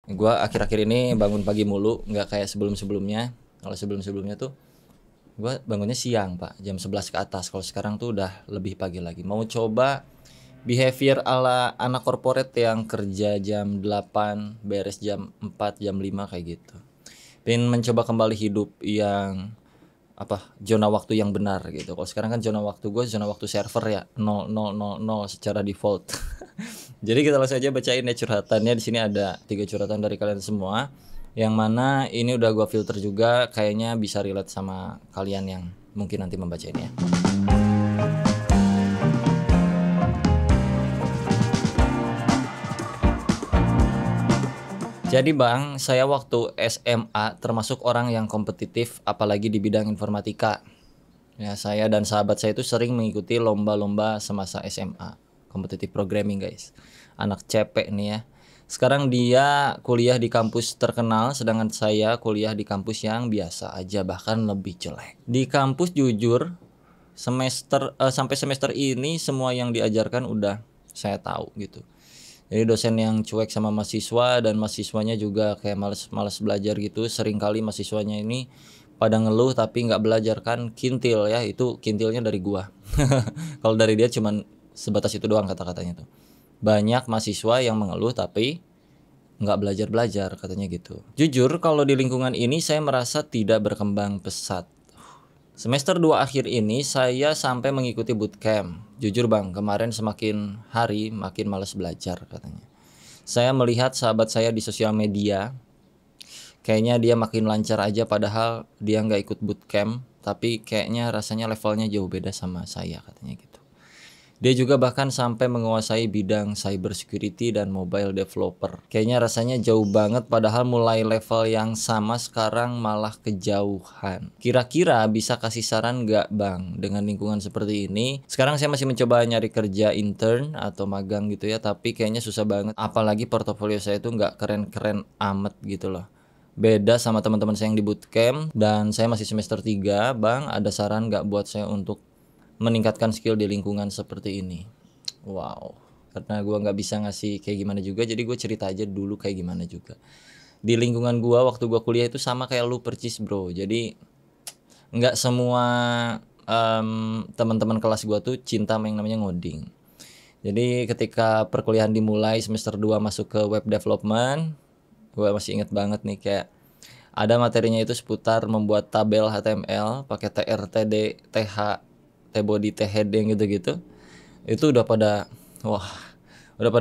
Gua akhir-akhir ini bangun pagi mulu, nggak kayak sebelum-sebelumnya. Kalau sebelum-sebelumnya tuh gua bangunnya siang, Pak, jam 11 ke atas. Kalau sekarang tuh udah lebih pagi lagi. Mau coba behavior ala anak korporat yang kerja jam 8, beres jam 4, jam 5 kayak gitu. Pengen mencoba kembali hidup yang zona waktu yang benar gitu. Kalau sekarang kan zona waktu gue zona waktu server ya 0000 secara default. Jadi kita langsung aja bacain ya curhatannya. Di sini ada 3 curhatan dari kalian semua. Yang mana ini udah gue filter juga, kayaknya bisa relate sama kalian yang mungkin nanti membaca ini ya. Jadi Bang, saya waktu SMA termasuk orang yang kompetitif apalagi di bidang informatika. Ya, saya dan sahabat saya itu sering mengikuti lomba-lomba semasa SMA. Competitive programming, guys. Anak cepek nih ya. Sekarang dia kuliah di kampus terkenal, sedangkan saya kuliah di kampus yang biasa aja, bahkan lebih jelek. Di kampus jujur, sampai semester ini semua yang diajarkan udah saya tahu gitu. Jadi dosen yang cuek sama mahasiswa dan mahasiswanya juga kayak males belajar gitu. Seringkali mahasiswanya ini pada ngeluh tapi nggak belajar, kan kintil ya, itu kintilnya dari gua. Kalau dari dia cuman sebatas itu doang kata-katanya tuh. Banyak mahasiswa yang mengeluh tapi nggak belajar katanya gitu. Jujur kalau di lingkungan ini saya merasa tidak berkembang pesat. Semester 2 akhir ini saya sampai mengikuti bootcamp. Jujur Bang, kemarin semakin hari makin malas belajar katanya. Saya melihat sahabat saya di sosial media, kayaknya dia makin lancar aja padahal dia nggak ikut bootcamp, tapi kayaknya rasanya levelnya jauh beda sama saya katanya gitu. Dia juga bahkan sampai menguasai bidang cyber security dan mobile developer. Kayaknya rasanya jauh banget padahal mulai level yang sama sekarang malah kejauhan. Kira-kira bisa kasih saran nggak Bang dengan lingkungan seperti ini? Sekarang saya masih mencoba nyari kerja intern atau magang gitu ya, tapi kayaknya susah banget. Apalagi portofolio saya itu nggak keren-keren amat gitu loh. Beda sama teman-teman saya yang di bootcamp, dan saya masih semester 3. Bang, ada saran nggak buat saya untuk meningkatkan skill di lingkungan seperti ini? Wow, karena gue nggak bisa ngasih kayak gimana juga, jadi gue cerita aja dulu kayak gimana juga. Di lingkungan gue waktu gue kuliah itu sama kayak lu percis bro. Jadi nggak semua teman-teman kelas gue tuh cinta sama yang namanya ngoding. Jadi ketika perkuliahan dimulai semester 2 masuk ke web development, gue masih inget banget nih kayak ada materinya itu seputar membuat tabel HTML pakai TR, TD, TH, T-body, T-head yang gitu-gitu. Itu udah pada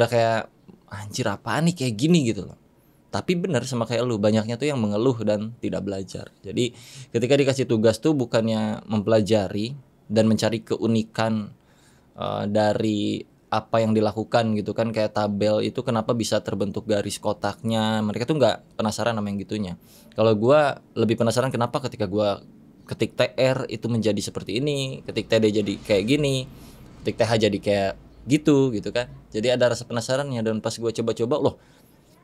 kayak anjir apaan nih kayak gini gitu loh. Tapi bener sama kayak lu, banyaknya tuh yang mengeluh dan tidak belajar. Jadi ketika dikasih tugas tuh bukannya mempelajari dan mencari keunikan dari apa yang dilakukan gitu kan, kayak tabel itu kenapa bisa terbentuk garis kotaknya, mereka tuh nggak penasaran sama yang gitunya. Kalau gua lebih penasaran kenapa ketika gua ketik TR itu menjadi seperti ini, ketik TD jadi kayak gini, ketik TH jadi kayak gitu kan. Jadi ada rasa penasarannya, dan pas gue coba-coba loh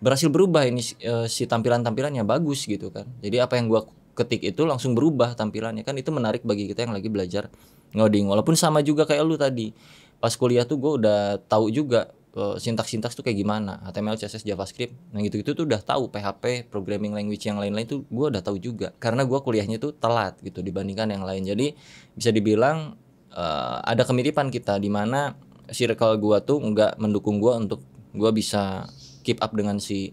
berhasil berubah ini, si tampilannya bagus gitu kan. Jadi apa yang gue ketik itu langsung berubah tampilannya, kan itu menarik bagi kita yang lagi belajar ngoding. Walaupun sama juga kayak lu tadi, pas kuliah tuh gue udah tahu juga sintaks tuh kayak gimana, HTML, CSS, JavaScript, nah gitu-gitu tuh udah tahu. PHP, programming language yang lain-lain tuh gue udah tahu juga, karena gue kuliahnya tuh telat gitu dibandingkan yang lain. Jadi bisa dibilang ada kemiripan kita, di mana circle gue tuh nggak mendukung gue untuk gue bisa keep up dengan si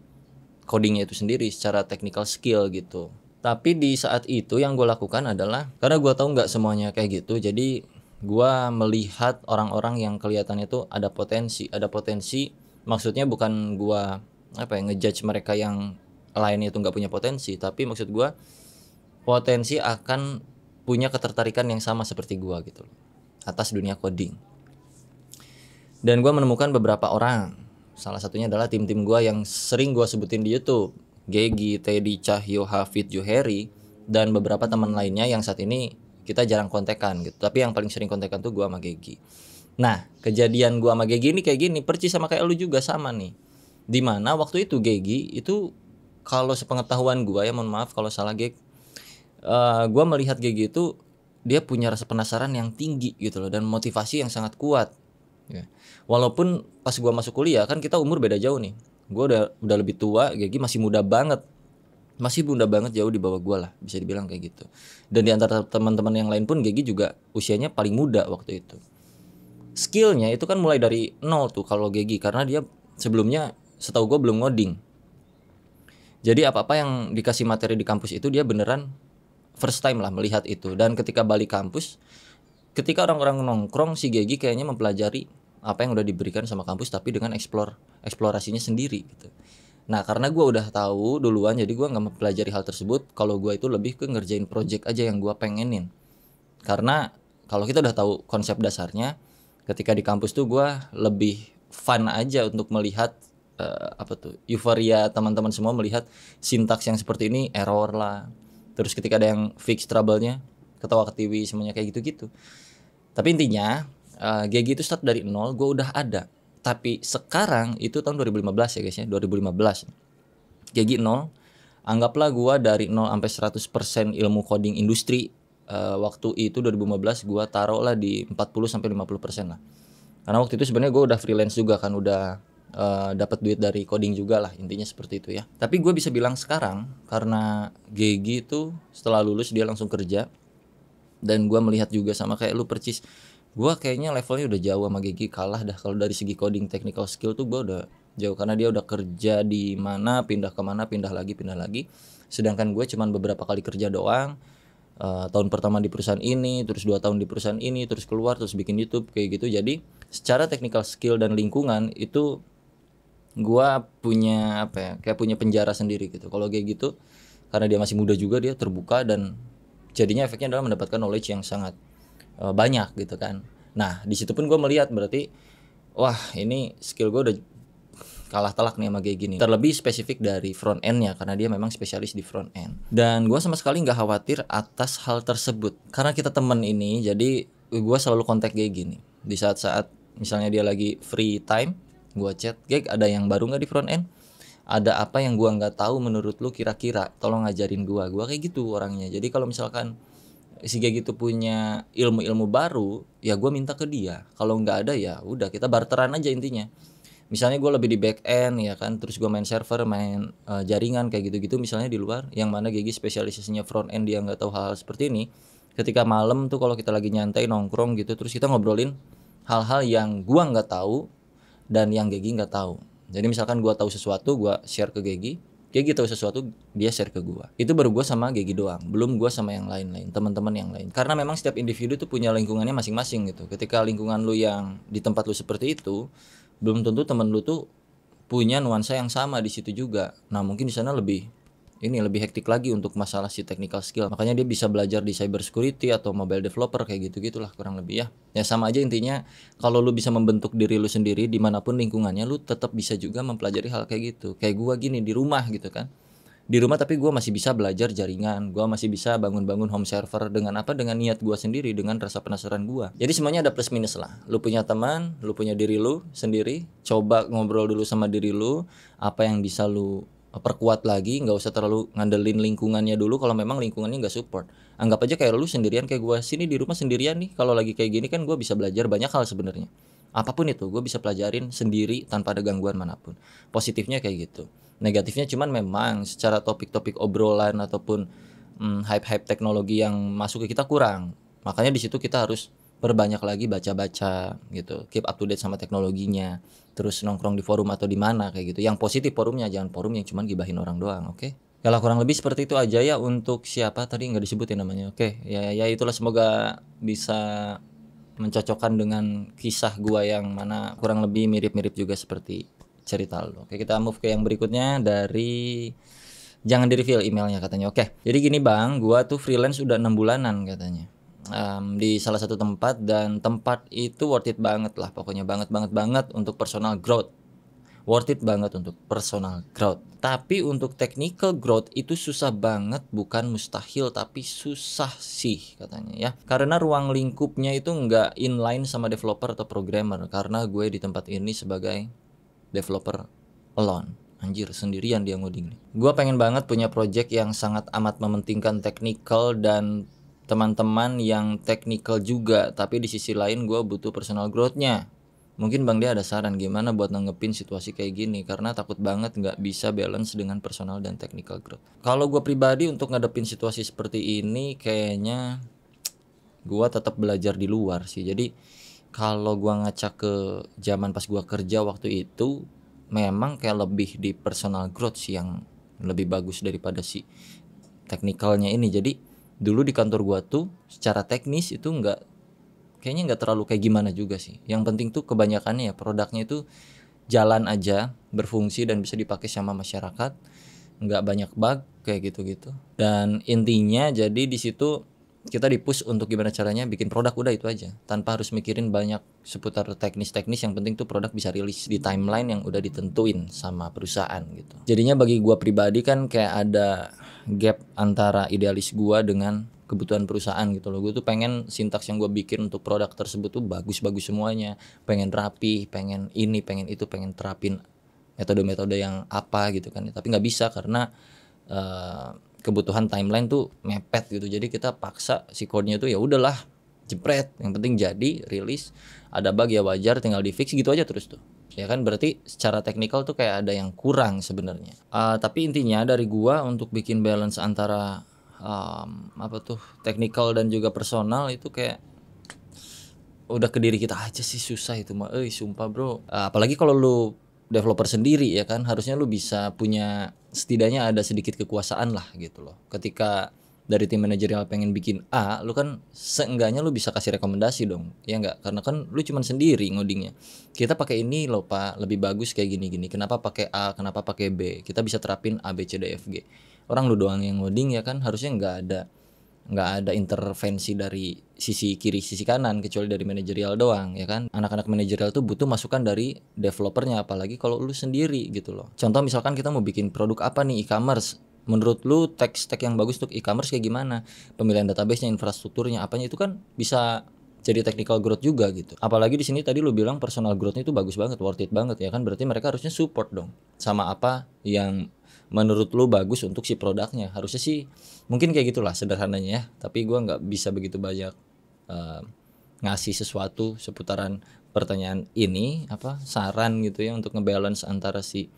codingnya itu sendiri secara technical skill gitu. Tapi di saat itu yang gue lakukan adalah, karena gue tahu nggak semuanya kayak gitu, jadi gua melihat orang-orang yang kelihatannya tuh ada potensi, maksudnya bukan gua ngejudge mereka yang lainnya itu nggak punya potensi, tapi maksud gua potensi akan punya ketertarikan yang sama seperti gua gitu atas dunia coding. Dan gua menemukan beberapa orang, salah satunya adalah tim-tim gua yang sering gua sebutin di YouTube, Gegi, Teddy, Cahyo, Hafid, Joheri, dan beberapa teman lainnya yang saat ini kita jarang kontekan gitu, tapi yang paling sering kontekan tuh gua sama Gegi. Nah, kejadian gua sama Gegi ini kayak gini, percis sama kayak lu juga, sama nih. Dimana waktu itu Gegi itu, kalau sepengetahuan gua ya, mohon maaf kalau salah Geg, gua melihat Gegi itu dia punya rasa penasaran yang tinggi gitu loh, dan motivasi yang sangat kuat ya. Walaupun pas gua masuk kuliah kan kita umur beda jauh nih. Gue udah lebih tua, Gegi masih muda banget. Masih muda banget, jauh di bawah gue lah, bisa dibilang kayak gitu. Dan di antara teman-teman yang lain pun Gegi juga usianya paling muda waktu itu. Skillnya itu kan mulai dari nol tuh kalau Gegi, karena dia sebelumnya setahu gue belum ngoding. Jadi apa-apa yang dikasih materi di kampus itu dia beneran first time lah melihat itu. Dan ketika balik kampus, ketika orang-orang nongkrong, si Gegi kayaknya mempelajari apa yang udah diberikan sama kampus, tapi dengan eksplorasinya sendiri gitu. Nah karena gue udah tahu duluan, jadi gue nggak mempelajari hal tersebut. Kalau gue itu lebih ke ngerjain project aja yang gue pengenin. Karena kalau kita udah tahu konsep dasarnya, ketika di kampus tuh gue lebih fun aja untuk melihat euforia teman-teman semua melihat sintaks yang seperti ini, error lah. Terus ketika ada yang fix trouble-nya, ketawa ketiwi semuanya kayak gitu-gitu. Tapi intinya Gegi itu start dari nol, gue udah ada. Tapi sekarang itu tahun 2015 ya guys ya, 2015. Gegi nol, anggaplah gue dari 0 sampai 100% ilmu coding industri waktu itu 2015 gue taruh lah di 40 sampai 50% lah. Karena waktu itu sebenarnya gue udah freelance juga kan, udah dapat duit dari coding juga lah, intinya seperti itu ya. Tapi gue bisa bilang sekarang karena Gegi itu setelah lulus dia langsung kerja, dan gue melihat juga sama kayak lu percis, gue kayaknya levelnya udah jauh sama Gegi, kalah dah kalau dari segi coding technical skill tuh gue udah jauh, karena dia udah kerja di mana, pindah kemana, pindah lagi. Sedangkan gue cuman beberapa kali kerja doang. Tahun pertama di perusahaan ini, terus 2 tahun di perusahaan ini, terus keluar, terus bikin YouTube kayak gitu. Jadi secara technical skill dan lingkungan itu gua punya apa ya, kayak punya penjara sendiri gitu. Kalau kayak gitu, karena dia masih muda juga, dia terbuka, dan jadinya efeknya adalah mendapatkan knowledge yang sangat banyak gitu kan. Nah di situ pun gue melihat berarti wah ini skill gue udah kalah telak nih sama kayak gini. Terlebih spesifik dari front endnya, karena dia memang spesialis di front end. Dan gue sama sekali nggak khawatir atas hal tersebut, karena kita temen ini. Jadi gue selalu kontak kayak gini di saat-saat misalnya dia lagi free time, gue chat, Geg ada yang baru nggak di front end? Ada apa yang gue nggak tahu menurut lu kira-kira, tolong ngajarin gue kayak gitu orangnya. Jadi kalau misalkan si Geg itu punya ilmu-ilmu baru, ya gue minta ke dia. Kalau nggak ada ya udah, kita barteran aja intinya. Misalnya gue lebih di back end ya kan, terus gue main server, main jaringan kayak gitu-gitu misalnya di luar, yang mana Gegi spesialisasinya front end, dia nggak tahu hal-hal seperti ini. Ketika malam tuh kalau kita lagi nyantai nongkrong gitu, terus kita ngobrolin hal-hal yang gue nggak tahu dan yang Gegi nggak tahu. Jadi misalkan gue tahu sesuatu, gue share ke Gegi tahu sesuatu, dia share ke gue. Itu baru gue sama Gegi doang, belum gue sama yang lain-lain, teman-teman yang lain. Karena memang setiap individu tuh punya lingkungannya masing-masing gitu. Ketika lingkungan lu yang di tempat lu seperti itu, belum tentu temen lu tuh punya nuansa yang sama di situ juga. Nah mungkin di sana lebih hektik lagi untuk masalah si technical skill. Makanya dia bisa belajar di cyber security atau mobile developer kayak gitu-gitulah kurang lebih ya. Ya sama aja intinya, kalau lu bisa membentuk diri lu sendiri dimanapun lingkungannya, lu tetap bisa juga mempelajari hal kayak gitu. Kayak gua gini di rumah gitu kan. Di rumah tapi gue masih bisa belajar jaringan, gue masih bisa bangun-bangun home server dengan niat gue sendiri, dengan rasa penasaran gue. Jadi semuanya ada plus minus lah. Lu punya teman, lu punya diri lu sendiri, coba ngobrol dulu sama diri lu, apa yang bisa lu perkuat lagi, nggak usah terlalu ngandelin lingkungannya dulu kalau memang lingkungannya nggak support. Anggap aja kayak lu sendirian, kayak gue sini di rumah sendirian nih. Kalau lagi kayak gini kan gue bisa belajar banyak hal sebenarnya. Apapun itu gue bisa pelajarin sendiri tanpa ada gangguan manapun. Positifnya kayak gitu. Negatifnya cuman memang secara topik-topik obrolan ataupun hype-hype teknologi yang masuk ke kita kurang. Makanya di situ kita harus perbanyak lagi baca-baca gitu, keep up to date sama teknologinya. Terus nongkrong di forum atau di mana kayak gitu. Yang positif forumnya, jangan forum yang cuman gibahin orang doang, oke? Kalau kurang lebih seperti itu aja ya untuk siapa tadi nggak disebutin namanya. Oke, ya itulah, semoga bisa mencocokkan dengan kisah gua yang mana kurang lebih mirip-mirip juga seperti cerita lo. Oke, kita move ke yang berikutnya dari jangan di reveal emailnya katanya. Oke, jadi gini bang, gua tuh freelance udah 6 bulanan katanya, di salah satu tempat, dan tempat itu worth it banget lah, pokoknya banget untuk personal growth. Worth it banget untuk personal growth. Tapi untuk technical growth itu susah banget, bukan mustahil tapi susah sih katanya ya. Karena ruang lingkupnya itu nggak inline sama developer atau programmer. Karena gue di tempat ini sebagai developer alone. Anjir, sendirian dia ngoding nih. Gue pengen banget punya project yang sangat amat mementingkan technical dan teman-teman yang technical juga. Tapi di sisi lain gue butuh personal growth-nya. Mungkin Bang Dia ada saran gimana buat nanggepin situasi kayak gini, karena takut banget nggak bisa balance dengan personal dan technical growth. Kalau gue pribadi untuk ngadepin situasi seperti ini kayaknya gue tetap belajar di luar sih. Jadi kalau gue ngaca ke zaman pas gue kerja waktu itu, memang kayak lebih di personal growth sih yang lebih bagus daripada si teknikalnya ini. Jadi dulu di kantor gue tuh secara teknis itu kayaknya nggak terlalu kayak gimana juga sih. Yang penting tuh kebanyakannya ya produknya itu jalan aja, berfungsi dan bisa dipakai sama masyarakat, nggak banyak bug kayak gitu-gitu. Dan intinya jadi di situ kita di-push untuk gimana caranya bikin produk, udah itu aja, tanpa harus mikirin banyak seputar teknis-teknis. Yang penting tuh produk bisa rilis di timeline yang udah ditentuin sama perusahaan gitu. Jadinya bagi gua pribadi kan kayak ada gap antara idealis gua dengan kebutuhan perusahaan gitu loh. Gue tuh pengen sintaks yang gue bikin untuk produk tersebut tuh bagus-bagus semuanya, pengen rapi, pengen ini, pengen itu, pengen terapin metode-metode yang apa gitu kan. Tapi nggak bisa karena kebutuhan timeline tuh mepet gitu. Jadi kita paksa si code-nya tuh ya udahlah jepret, yang penting jadi rilis. Ada bug ya wajar, tinggal di fix gitu aja terus tuh. Ya kan, berarti secara teknikal tuh kayak ada yang kurang sebenarnya. Tapi intinya dari gua untuk bikin balance antara technical dan juga personal itu kayak udah ke diri kita aja sih, susah itu mah. Sumpah bro. Apalagi kalau lu developer sendiri ya kan, harusnya lu bisa punya setidaknya ada sedikit kekuasaan lah gitu loh. Ketika dari tim manajerial pengen bikin A, lu kan seenggaknya lu bisa kasih rekomendasi dong, ya enggak? Karena kan lu cuman sendiri ngodingnya. Kita pakai ini loh Pak, lebih bagus kayak gini-gini. Kenapa pakai A, kenapa pakai B? Kita bisa terapin A, B, C, D, F, G. Orang lu doang yang ngoding ya kan, harusnya nggak ada intervensi dari sisi kiri sisi kanan kecuali dari manajerial doang ya kan. Anak-anak manajerial tuh butuh masukan dari developernya, apalagi kalau lu sendiri gitu loh. Contoh misalkan kita mau bikin produk apa nih, e-commerce. Menurut lu tech stack yang bagus untuk e-commerce kayak gimana? Pemilihan database-nya, infrastrukturnya, apanya itu kan bisa jadi technical growth juga gitu. Apalagi di sini tadi lu bilang personal growth-nya itu bagus banget, worth it banget ya kan. Berarti mereka harusnya support dong sama apa yang menurut lu bagus untuk si produknya. Harusnya sih mungkin kayak gitulah sederhananya ya. Tapi gua nggak bisa begitu banyak ngasih sesuatu seputaran pertanyaan ini, saran gitu ya untuk ngebalance antara si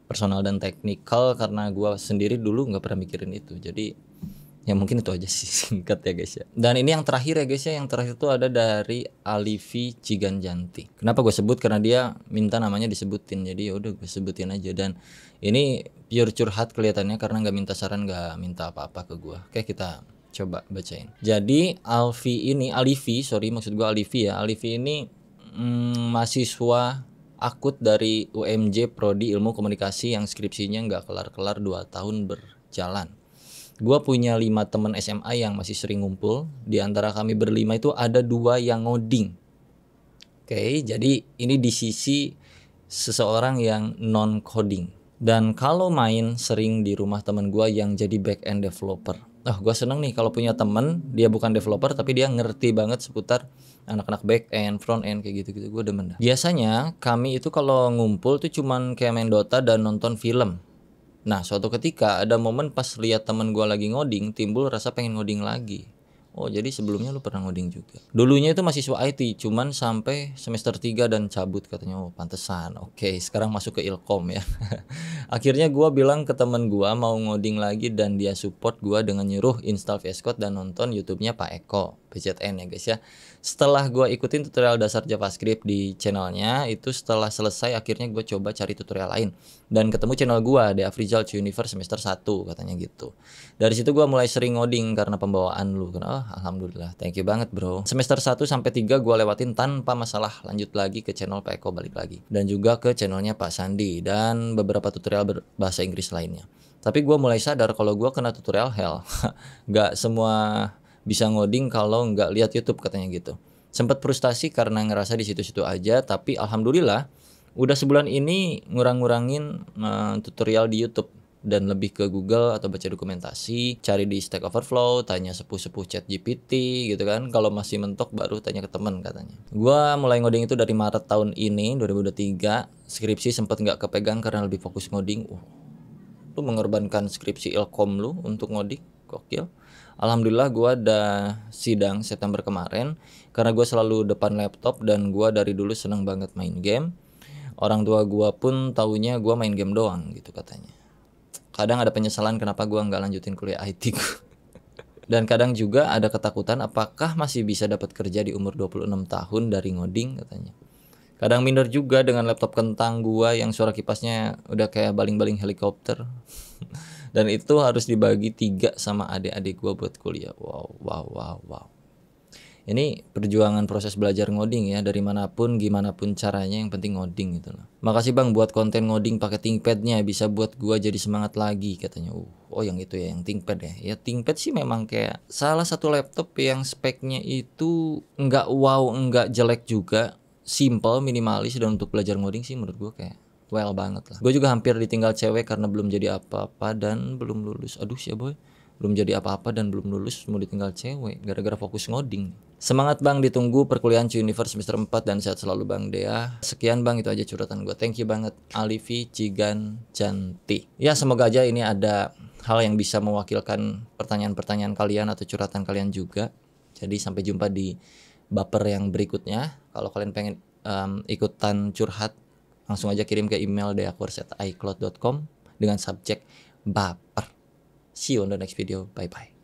personal dan technical, karena gua sendiri dulu nggak pernah mikirin itu. Jadi ya mungkin itu aja sih singkat ya guys ya. Dan ini yang terakhir ya guys ya, yang terakhir tuh ada dari Alivi Ciganjanti. Kenapa gue sebut? Karena dia minta namanya disebutin, jadi ya udah gue sebutin aja. Dan ini pure curhat kelihatannya karena nggak minta saran, nggak minta apa-apa ke gue. Oke, kita coba bacain. Jadi Alivi ini mahasiswa akut dari UMJ Prodi Ilmu Komunikasi yang skripsinya nggak kelar-kelar 2 tahun berjalan. Gua punya 5 teman SMA yang masih sering ngumpul. Di antara kami berlima itu ada 2 yang ngoding. Oke, jadi ini di sisi seseorang yang non coding. Dan kalau main sering di rumah teman gua yang jadi back end developer. Gua seneng nih kalau punya temen dia bukan developer tapi dia ngerti banget seputar anak-anak back end, front end kayak gitu-gitu. Gua demen dah. Biasanya kami itu kalau ngumpul tuh cuman kayak main Dota dan nonton film. Nah, suatu ketika ada momen pas lihat teman gue lagi ngoding, timbul rasa pengen ngoding lagi. Oh, jadi sebelumnya lu pernah ngoding juga. Dulunya itu mahasiswa IT, cuman sampai semester 3 dan cabut katanya. Oh, pantesan. Oke, sekarang masuk ke Ilkom ya. Akhirnya gue bilang ke teman gue mau ngoding lagi dan dia support gue dengan nyuruh install VS Code dan nonton YouTube-nya Pak Eko, PZN ya guys ya. Setelah gue ikutin tutorial dasar JavaScript di channelnya, itu setelah selesai akhirnya gue coba cari tutorial lain. Dan ketemu channel gue, The Afrizal Universe semester 1 katanya gitu. Dari situ gue mulai sering ngoding karena pembawaan lu. Alhamdulillah, thank you banget bro. Semester 1 sampai 3 gue lewatin tanpa masalah, lanjut lagi ke channel Pak Eko, balik lagi. Dan juga ke channelnya Pak Sandi dan beberapa tutorial berbahasa Inggris lainnya. Tapi gue mulai sadar kalau gue kena tutorial hell. Gak semua bisa ngoding kalau nggak lihat YouTube katanya gitu. Sempat frustasi karena ngerasa di situ-situ aja, tapi alhamdulillah udah sebulan ini ngurang-ngurangin tutorial di YouTube dan lebih ke Google atau baca dokumentasi, cari di Stack Overflow, tanya sepuh-sepuh chat GPT gitu kan. Kalau masih mentok baru tanya ke temen katanya. Gua mulai ngoding itu dari Maret tahun ini 2023. Skripsi sempat nggak kepegang karena lebih fokus ngoding. Lu mengorbankan skripsi Ilkom lu untuk ngoding? Gokil. Alhamdulillah gue ada sidang September kemarin. Karena gue selalu depan laptop dan gue dari dulu seneng banget main game. Orang tua gue pun taunya gue main game doang gitu katanya. Kadang ada penyesalan kenapa gue nggak lanjutin kuliah IT. Dan kadang juga ada ketakutan apakah masih bisa dapat kerja di umur 26 tahun dari ngoding katanya. Kadang minder juga dengan laptop kentang gua yang suara kipasnya udah kayak baling-baling helikopter. Dan itu harus dibagi 3 sama adik-adik gua buat kuliah. Wow. Ini perjuangan proses belajar ngoding ya, dari manapun gimana pun caranya yang penting ngoding gitu loh. Makasih Bang buat konten ngoding pakai ThinkPad-nya, bisa buat gua jadi semangat lagi katanya. Oh yang itu ya, yang ThinkPad ya. Ya ThinkPad sih memang kayak salah satu laptop yang speknya itu enggak wow, enggak jelek juga, simple, minimalis, dan untuk belajar ngoding sih menurut gua kayak well banget lah. Gue juga hampir ditinggal cewek karena belum jadi apa-apa dan belum lulus. Aduh sih ya boy, belum jadi apa-apa dan belum lulus mau ditinggal cewek gara-gara fokus ngoding. Semangat Bang, ditunggu perkuliahan Universe semester 4 dan sehat selalu Bang Dea. Sekian Bang, itu aja curhatan gue. Thank you banget Alifi Cigan Janti. Ya semoga aja ini ada hal yang bisa mewakilkan pertanyaan-pertanyaan kalian atau curhatan kalian juga. Jadi sampai jumpa di baper yang berikutnya. Kalau kalian pengen ikutan curhat, langsung aja kirim ke email deakwars@icloud.com dengan subjek baper. See you on the next video. Bye bye.